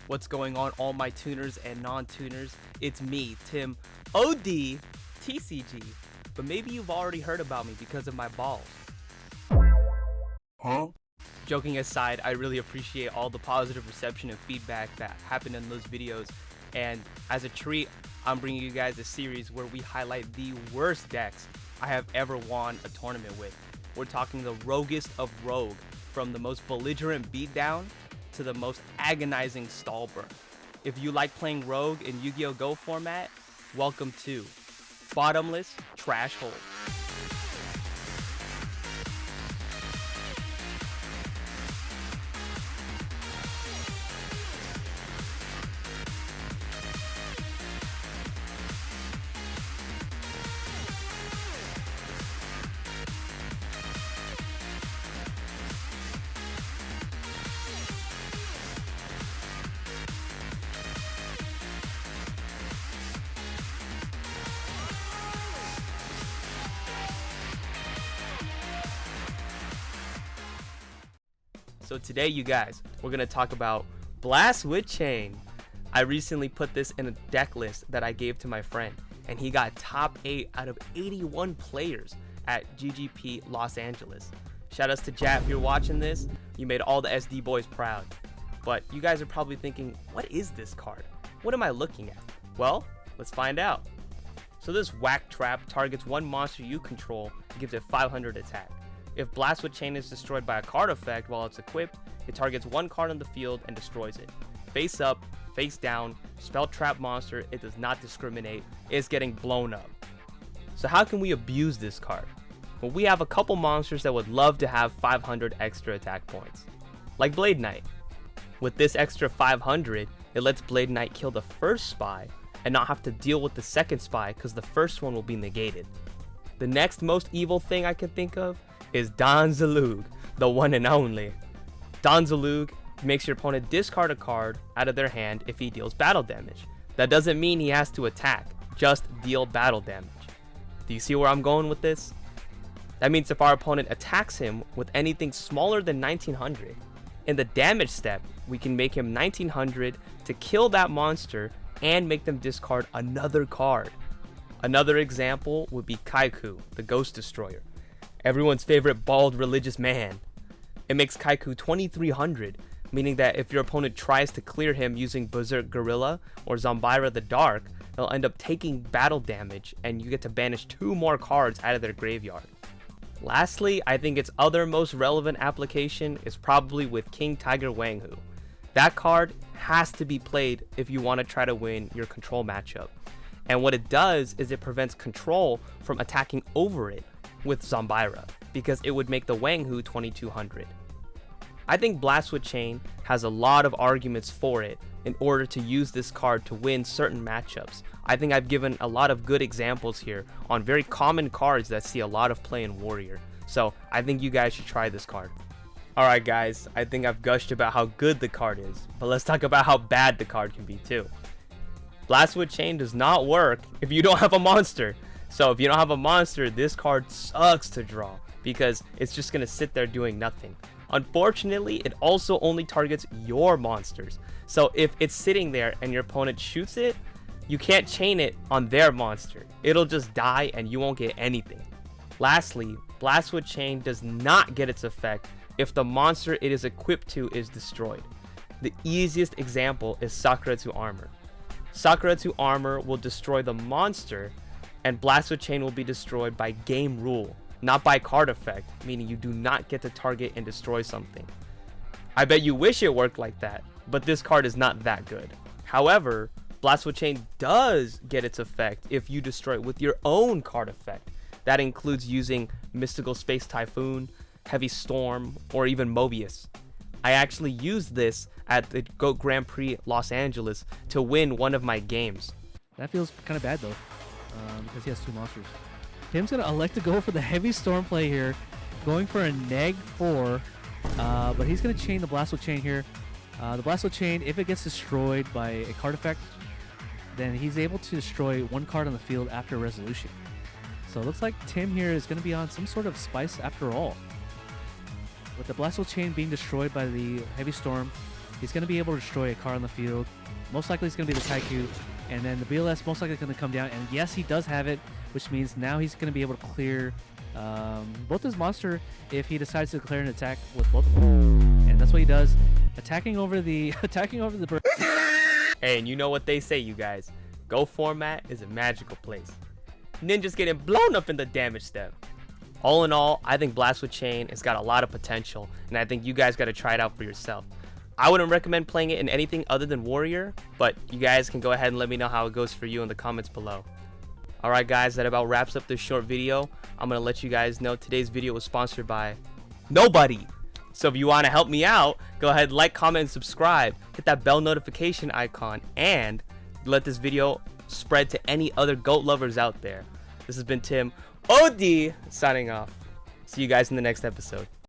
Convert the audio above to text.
What's going on, all my tuners and non-tuners? It's me, Tim OD TCG, but maybe you've already heard about me because of my balls. Huh? Joking aside, I really appreciate all the positive reception and feedback that happened in those videos, and as a treat, I'm bringing you guys a series where we highlight the worst decks I have ever won a tournament with. We're talking the roguest of rogue, from the most belligerent beatdown to the most agonizing stall burn. If you like playing rogue in Yu-Gi-Oh! Go format, welcome to Bottomless Trash Hole. So today, you guys, we're going to talk about Blast with Chain. I recently put this in a deck list that I gave to my friend, and he got top 8 out of 81 players at GGP Los Angeles. Shoutouts to Jap, if you're watching this, you made all the SD boys proud. But you guys are probably thinking, what is this card? What am I looking at? Well, let's find out. So this Whack Trap targets one monster you control and gives it 500 attack. If Blast with Chain is destroyed by a card effect while it's equipped, it targets one card on the field and destroys it. Face up, face down, spell trap monster, it does not discriminate, it's getting blown up. So how can we abuse this card? Well, we have a couple monsters that would love to have 500 extra attack points, like Blade Knight. With this extra 500, it lets Blade Knight kill the first spy and not have to deal with the second spy because the first one will be negated. The next most evil thing I can think of is Don Zalug, the one and only. Don Zalug makes your opponent discard a card out of their hand if he deals battle damage. That doesn't mean he has to attack, just deal battle damage. Do you see where I'm going with this? That means if our opponent attacks him with anything smaller than 1900, in the damage step, we can make him 1900 to kill that monster and make them discard another card. Another example would be Kaiku, the Ghost Destroyer. Everyone's favorite bald religious man. It makes Kaiku 2300, meaning that if your opponent tries to clear him using Berserk Gorilla or Zombira the Dark, they'll end up taking battle damage and you get to banish 2 more cards out of their graveyard. Lastly, I think its other most relevant application is probably with King Tiger Wanghu. That card has to be played if you want to try to win your control matchup. And what it does is it prevents control from attacking over it with Zombira, because it would make the Wanghu 2200. I think Blast with Chain has a lot of arguments for it in order to use this card to win certain matchups. I think I've given a lot of good examples here on very common cards that see a lot of play in Warrior. So I think you guys should try this card. Alright guys, I think I've gushed about how good the card is, but let's talk about how bad the card can be too. Blast with Chain does not work if you don't have a monster. So if you don't have a monster, this card sucks to draw because it's just going to sit there doing nothing. Unfortunately, it also only targets your monsters. So if it's sitting there and your opponent shoots it, you can't chain it on their monster. It'll just die and you won't get anything. Lastly, Blast with Chain does not get its effect if the monster it is equipped to is destroyed. The easiest example is Sakura to Armor. Sakura to Armor will destroy the monster, and Blast with Chain will be destroyed by game rule, not by card effect, meaning you do not get to target and destroy something. I bet you wish it worked like that, but this card is not that good. However, Blast with Chain does get its effect if you destroy it with your own card effect. That includes using Mystical Space Typhoon, Heavy Storm, or even Mobius. I actually used this at the GOAT Grand Prix Los Angeles to win one of my games. That feels kind of bad though. Because he has 2 monsters. Tim's going to elect to go for the Heavy Storm play here, going for a neg 4, but he's going to chain the Blast with Chain here. The Blast with Chain, if it gets destroyed by a card effect, then he's able to destroy 1 card on the field after resolution. So it looks like Tim here is going to be on some sort of spice after all. With the Blast with Chain being destroyed by the Heavy Storm, He's going to be able to destroy a car on the field. Most likely it's going to be the Taiku. And then the BLS most likely going to come down. And yes, he does have it, which means now he's going to be able to clear both his monster if he decides to declare an attack with both of them. And that's what he does, attacking over the bird. Hey, and you know what they say, you guys. Go format is a magical place. Ninja's getting blown up in the damage step. All in all, I think Blast with Chain has got a lot of potential, and I think you guys got to try it out for yourself. I wouldn't recommend playing it in anything other than Warrior, but you guys can go ahead and let me know how it goes for you in the comments below. Alright guys, that about wraps up this short video. I'm going to let you guys know today's video was sponsored by nobody. So if you want to help me out, go ahead, like, comment, and subscribe. Hit that bell notification icon and let this video spread to any other GOAT lovers out there. This has been Tim OD signing off. See you guys in the next episode.